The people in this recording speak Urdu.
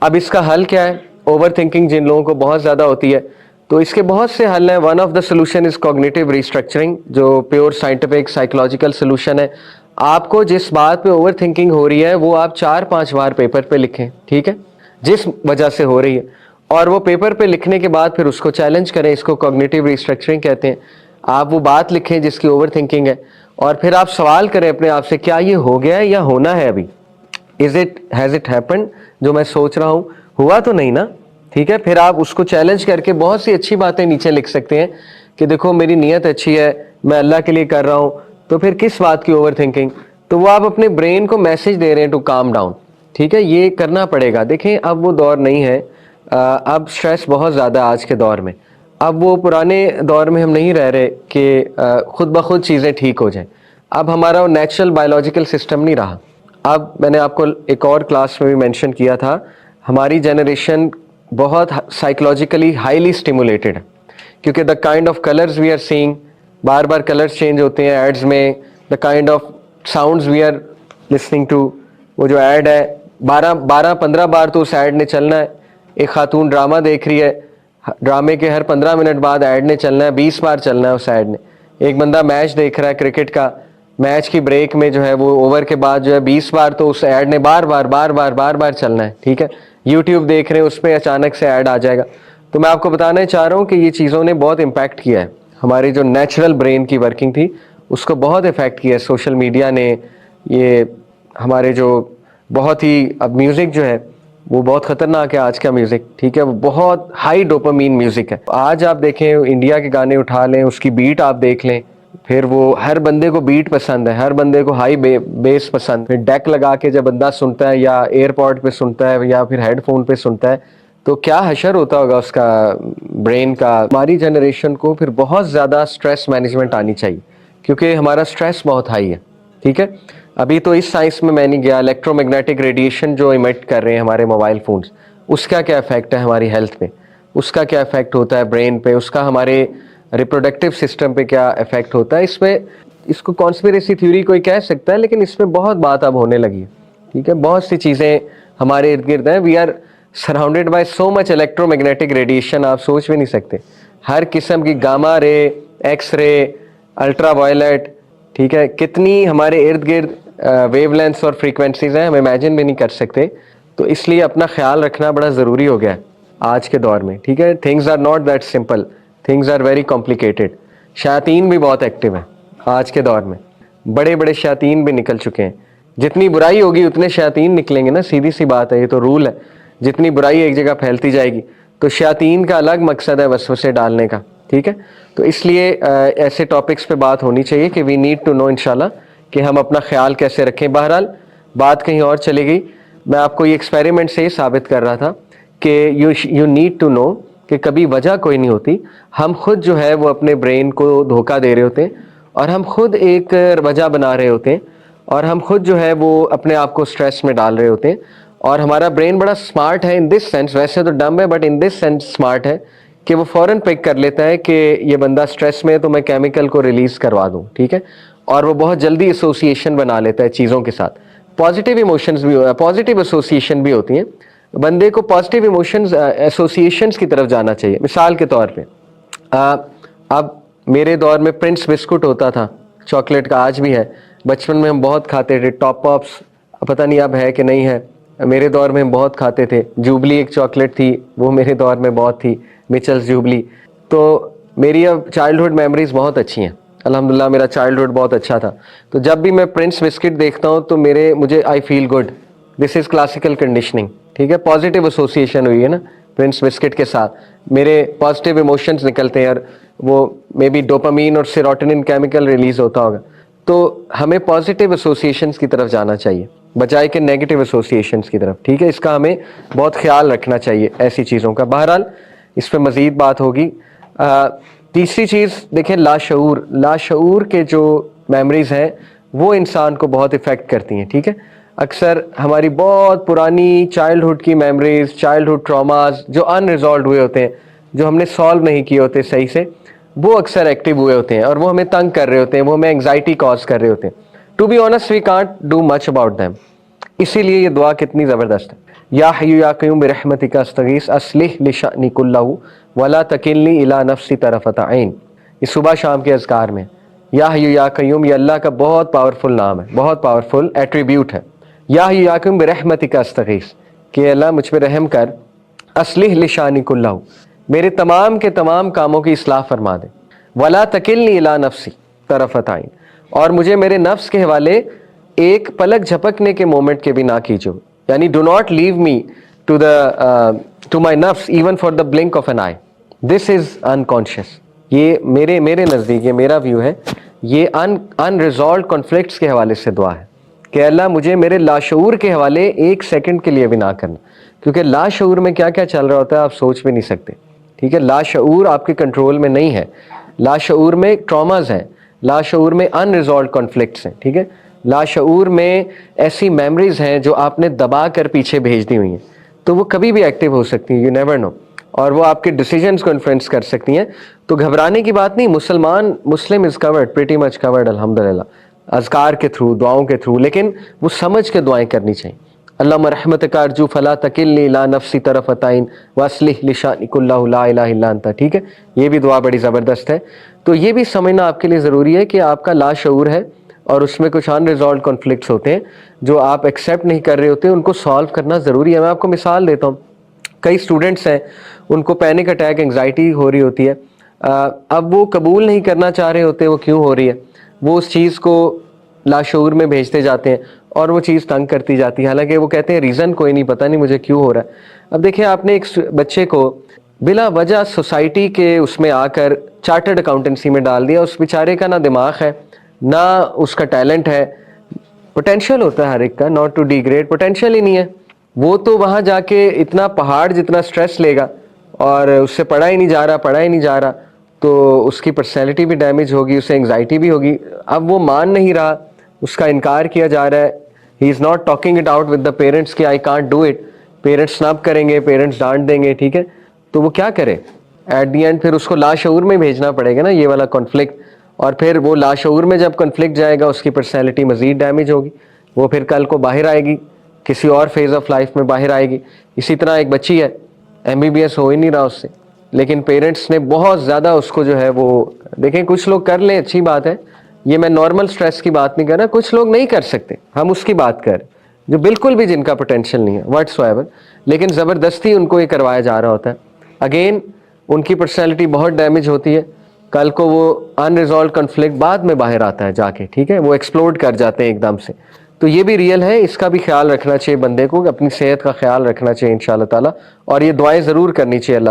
اب اس کا حل کیا ہے؟ اوور تھنکنگ جن لوگوں کو بہت زیادہ ہوتی ہے تو اس کے بہت سے حل ہیں. One of the solution is cognitive restructuring, جو پیور سائنٹیفک سائیکولوجیکل سولوشن ہے. آپ کو جس بات پہ اوور تھنکنگ ہو رہی ہے وہ آپ 4-5 بار پیپر پہ لکھیں، ٹھیک ہے، جس وجہ سے ہو رہی ہے، اور وہ پیپر پہ لکھنے کے بعد پھر اس کو چیلنج کریں. اس کو کوگنیٹو ریسٹرکچرنگ کہتے ہیں. آپ وہ بات لکھیں جس کی اوور تھنکنگ ہے، اور پھر آپ سوال کریں اپنے آپ سے، کیا یہ ہو گیا ہے یا ہونا ہے ابھی؟ Has it happened? جو میں سوچ رہا ہوں ہوا تو نہیں نا؟ ٹھیک ہے. پھر آپ اس کو چیلنج کر کے بہت سی اچھی باتیں نیچے لکھ سکتے ہیں کہ دیکھو میری نیت اچھی ہے، میں اللہ کے لیے کر رہا ہوں، تو پھر کس بات کی اوور تھنکنگ؟ تو وہ آپ اپنے برین کو میسج دے رہے ہیں ٹو کام ڈاؤن. ٹھیک ہے، یہ کرنا پڑے گا. دیکھیں اب وہ دور نہیں ہے، اب سٹریس بہت زیادہ آج کے دور میں. اب وہ پرانے دور میں ہم نہیں رہ رہے کہ خود بخود چیزیں ٹھیک ہو جائیں. اب ہمارا وہ نیچرل بایولوجیکل سسٹم نہیں رہا. اب میں نے آپ کو ایک اور کلاس میں بھی مینشن کیا تھا، ہماری جنریشن بہت سائیکولوجیکلی ہائیلی اسٹیمولیٹڈ ہے، کیونکہ the kind of colours we are seeing, بار بار کلرز چینج ہوتے ہیں ایڈز میں. The kind of sounds we are listening to, وہ جو ایڈ ہے 12-15 بار تو اس ایڈ نے چلنا ہے. ایک خاتون ڈرامہ دیکھ رہی ہے، ڈرامے کے ہر 15 منٹ بعد ایڈ نے چلنا ہے، 20 بار چلنا ہے اس ایڈ نے. ایک بندہ میچ دیکھ رہا ہے کرکٹ کا، میچ کی بریک میں جو ہے وہ اوور کے بعد جو ہے 20 بار تو اس ایڈ نے بار بار چلنا ہے. ٹھیک ہے، یوٹیوب دیکھ رہے ہیں، اس پہ اچانک سے ایڈ آ جائے گا. تو میں آپ کو بتانا چاہ رہا ہوں کہ یہ چیزوں نے بہت امپیکٹ کیا ہے، ہماری جو نیچرل برین کی ورکنگ تھی اس کو بہت افیکٹ کیا ہے سوشل میڈیا نے. یہ ہمارے جو بہت ہی، اب میوزک جو ہے وہ بہت خطرناک ہے آج کا میوزک. ٹھیک ہے، وہ بہت ہائی ڈوپامین میوزک ہے. آج آپ دیکھیں انڈیا کے گانے اٹھا لیں، اس کی بیٹ آپ دیکھ لیں، پھر وہ ہر بندے کو بیٹ پسند ہے، ہر بندے کو ہائی بیس پسند. پھر ڈیک لگا کے جب بندہ سنتا ہے یا ایئر پوڈ پہ سنتا ہے یا پھر ہیڈ فون پہ سنتا ہے تو کیا حشر ہوتا ہوگا اس کا برین کا. ہماری جنریشن کو پھر بہت زیادہ سٹریس مینجمنٹ آنی چاہیے، کیونکہ ہمارا سٹریس بہت ہائی ہے. ٹھیک ہے، ابھی تو اس سائنس میں نہیں گیا، الیکٹرو میگنیٹک ریڈیشن جو ایمٹ کر رہے ہیں ہمارے موبائل فونز، اس کا کیا افیکٹ ہے ہماری ہیلتھ پہ، اس کا کیا افیکٹ ہوتا ہے برین پہ، اس کا ہمارے ریپروڈکٹیو سسٹم پہ کیا افیکٹ ہوتا ہے. اس کو کانسپیریسی تھیوری کوئی کہہ سکتا ہے، لیکن اس میں بہت بات اب ہونے لگی ہے. ٹھیک ہے، بہت سی چیزیں ہمارے ارد گرد ہیں. We are surrounded by so much electromagnetic radiation, آپ سوچ بھی نہیں سکتے. ہر قسم کی گاما رے، ایکس رے، الٹرا وائلٹ، ٹھیک ہے، کتنی ہمارے ارد گرد ویو لینتھس اور فریکوینسیز ہیں ہم امیجن بھی نہیں کر سکتے. تو اس لیے اپنا خیال رکھنا بڑا ضروری ہو گیا ہے آج کے دور میں. ٹھیک ہے، things are not that simple, things are very complicated. شیاطین بھی بہت ایکٹیو ہیں آج کے دور میں، بڑے بڑے شیاطین بھی نکل چکے ہیں. جتنی برائی ہوگی اتنے شیاطین نکلیں گے نا، سیدھی سی بات ہے، یہ تو رول ہے. جتنی برائی ایک جگہ پھیلتی جائے گی تو شیاطین کا الگ مقصد ہے وسوسے ڈالنے کا. ٹھیک ہے، تو اس لیے ایسے ٹاپکس پہ بات ہونی چاہیے کہ وی نیڈ ٹو نو انشاءاللہ کہ ہم اپنا خیال کیسے رکھیں. بہرحال بات کہیں اور چلی گئی. میں آپ کو یہ ایکسپیریمنٹ سے یہ ثابت کر رہا تھا کہ یو نیڈ ٹو نو کہ کبھی وجہ کوئی نہیں ہوتی. ہم خود جو ہے وہ اپنے برین کو دھوکہ دے رہے ہوتے ہیں، اور ہم خود ایک وجہ بنا رہے ہوتے ہیں، اور ہم خود جو ہے وہ اپنے آپ کو سٹریس میں ڈال رہے ہوتے ہیں. اور ہمارا برین بڑا سمارٹ ہے ان دس سینس، ویسے تو ڈم ہے but in this sense smart ہے کہ وہ فوراً پک کر لیتا ہے کہ یہ بندہ سٹریس میں ہے تو میں کیمیکل کو ریلیز کروا دوں. ٹھیک ہے، اور وہ بہت جلدی ایسوسیشن بنا لیتا ہے چیزوں کے ساتھ. پازیٹیو ایموشنز بھی، پازیٹیو ایسوسیشن بھی ہوتی ہیں. بندے کو پازیٹیو ایموشنز ایسوسیشنز کی طرف جانا چاہیے. مثال کے طور پہ اب میرے دور میں پرنس بسکٹ ہوتا تھا، چاکلیٹ کا، آج بھی ہے. بچپن میں ہم بہت کھاتے تھے. ٹاپ پاپس پتہ نہیں اب ہے کہ نہیں ہے، میرے دور میں ہم بہت کھاتے تھے. جوبلی ایک چاکلیٹ تھی، وہ میرے دور میں بہت تھی، میچلز جوبلی. تو میری اب چائلڈہڈ میموریز بہت اچھی ہیں الحمدللہ، میرا چائلڈہڈ بہت اچھا تھا. تو جب بھی میں پرنس بسکٹ دیکھتا ہوں تو مجھے I feel good. This is classical conditioning. ٹھیک ہے، پازیٹیو ایسوسیشن ہوئی ہے نا پرنس بسکٹ کے ساتھ، میرے پازیٹیو ایموشنز نکلتے ہیں، اور وہ مے بی ڈوپامین اور سیروٹونن کیمیکل ریلیز ہوتا ہوگا. تو ہمیں پازیٹیو ایسوسیشنز کی طرف جانا چاہیے بجائے کہ نیگیٹو ایسوسیشنز کی طرف. ٹھیک ہے، اس کا ہمیں بہت خیال رکھنا چاہیے ایسی چیزوں کا. بہرحال اس پہ مزید بات ہوگی. تیسری چیز دیکھیں، لاشعور کے جو میموریز ہیں وہ انسان کو بہت افیکٹ کرتی ہیں. ٹھیک ہے، اکثر ہماری بہت پرانی چائلڈہڈ کی میموریز، چائلڈہڈ ٹراماز جو ان ریزالوڈ ہوئے ہوتے ہیں، جو ہم نے سالو نہیں کیے ہوتے صحیح سے، وہ اکثر ایکٹیو ہوئے ہوتے ہیں، اور وہ ہمیں تنگ کر رہے ہوتے ہیں، وہ ہمیں انگزائٹی کاز کر رہے ہوتے ہیں. To be honest we can't do much about them. اسی لیے یہ دعا کتنی زبردست ہے یا حی یا قیوم برحمتک استغیث اصلح لشأنی کلہ ولا تکلنی الی نفسی طرفۃ عین. یہ صبح شام کے اذکار میں. یا حی یا قیوم یہ اللہ کا بہت پاورفل نام ہے, بہت پاورفل ایٹریبیوٹ ہے. یا حی یا قیوم برحمتک استغیث کہ اللہ مجھ پہ رحم کر, اصلح لشأنی کلہ میرے تمام کے تمام کاموں کی اصلاح فرما دے, ولا تکلنی الی نفسی طرفۃ عین اور مجھے میرے نفس کے حوالے ایک پلک جھپکنے کے مومنٹ کے بھی نہ کیجو, یعنی do not leave me to my نفس even for the blink of an eye. This is unconscious. یہ میرے نزدیک یہ میرا ویو ہے, یہ انریزالوڈ کانفلکٹس کے حوالے سے دعا ہے کہ اللہ مجھے میرے لاشعور کے حوالے ایک سیکنڈ کے لیے بھی نہ کرنا, کیونکہ لاشعور میں کیا کیا چل رہا ہوتا ہے آپ سوچ بھی نہیں سکتے. ٹھیک ہے, لاشعور آپ کے کنٹرول میں نہیں ہے. لاشعور میں ٹراماز ہیں, لاشعور میں انریزالوڈ کانفلکٹس ہیں. ٹھیک ہے, لاشعور میں ایسی میموریز ہیں جو آپ نے دبا کر پیچھے بھیج دی ہوئی ہیں, تو وہ کبھی بھی ایکٹیو ہو سکتی ہیں, یو نیور نو, اور وہ آپ کے ڈیسیجنز کو انفلوئنس کر سکتی ہیں. تو گھبرانے کی بات نہیں, مسلم از کورڈ, پریٹی مچ کورڈ الحمدللہ, اذکار کے تھرو, دعاؤں کے تھرو, لیکن وہ سمجھ کے دعائیں کرنی چاہیے. اللہم رحمتک ارجو فلا تکلنی الی نفسی طرفۃ عین واصلح لشأنی کلہ لا الہ الا انت. ٹھیک ہے, یہ بھی دعا بڑی زبردست ہے. تو یہ بھی سمجھنا آپ کے لیے ضروری ہے کہ آپ کا لاشعور ہے اور اس میں کچھ انریزالوڈ کانفلکٹس ہوتے ہیں جو آپ ایکسیپٹ نہیں کر رہے ہوتے, ان کو سالو کرنا ضروری ہے. میں آپ کو مثال دیتا ہوں, کئی اسٹوڈنٹس ہیں ان کو پینک اٹیک, انگزائٹی ہو رہی ہوتی ہے, اب وہ قبول نہیں کرنا چاہ رہے ہوتے وہ کیوں ہو رہی ہے, وہ اس چیز کو لاشعور میں بھیجتے جاتے ہیں اور وہ چیز تنگ کرتی جاتی ہے, حالانکہ وہ کہتے ہیں ریزن کوئی نہیں, پتہ نہیں مجھے کیوں ہو رہا ہے. اب دیکھیں, آپ نے ایک بچے کو بلا وجہ سوسائٹی کے اس میں آ کر چارٹرڈ اکاؤنٹنسی میں ڈال دیا. اس بیچارے کا نہ دماغ ہے نہ اس کا ٹیلنٹ ہے. پوٹینشیل ہوتا ہے ہر ایک کا, ناٹ ٹو ڈیگریڈ, پوٹینشیل ہی نہیں ہے. وہ تو وہاں جا کے اتنا پہاڑ جتنا سٹریس لے گا اور اس سے پڑھا ہی نہیں جا رہا, تو اس کی پرسنالٹی بھی ڈیمیج ہوگی, اسے انگزائٹی بھی ہوگی. اب وہ مان نہیں رہا, اس کا انکار کیا جا رہا ہے, he is not talking it out with the parents کہ I can't do it. Parents نب کریں گے, پیرنٹس ڈانٹ دیں گے. ٹھیک ہے, تو وہ کیا کرے ایٹ دی اینڈ, پھر اس کو لاشعور میں بھیجنا پڑے گا نا یہ والا کانفلکٹ, اور پھر وہ لاشعور میں جب کنفلکٹ جائے گا اس کی پرسنالٹی مزید ڈیمیج ہوگی, وہ پھر کل کو باہر آئے گی, کسی اور فیز آف لائف میں باہر آئے گی. اسی طرح ایک بچی ہے, MBBS ہو ہی نہیں رہا اس سے, لیکن پیرنٹس نے بہت زیادہ اس کو جو ہے وہ, دیکھیں کچھ لوگ کر لیں اچھی بات ہے, یہ میں نارمل سٹریس کی بات نہیں کر رہا, کچھ لوگ نہیں کر سکتے, ہم اس کی بات کر رہے ہیں جو بالکل بھی جن کا پوٹینشیل نہیں ہے واٹس ایور, لیکن زبردستی ان کو یہ کروایا جا رہا ہوتا ہے. اگین ان کی پرسنالٹی بہت ڈیمیج ہوتی ہے, کل کو وہ انریزالوڈ کنفلکٹ بعد میں باہر آتا ہے جا کے. ٹھیک ہے, وہ ایکسپلوڈ کر جاتے ہیں ایک دم سے. تو یہ بھی ریئل ہے, اس کا بھی خیال رکھنا چاہیے بندے کو, اپنی صحت کا خیال رکھنا چاہیے انشاءاللہ تعالی, اور یہ دعائیں ضرور کرنی چاہیے اللہ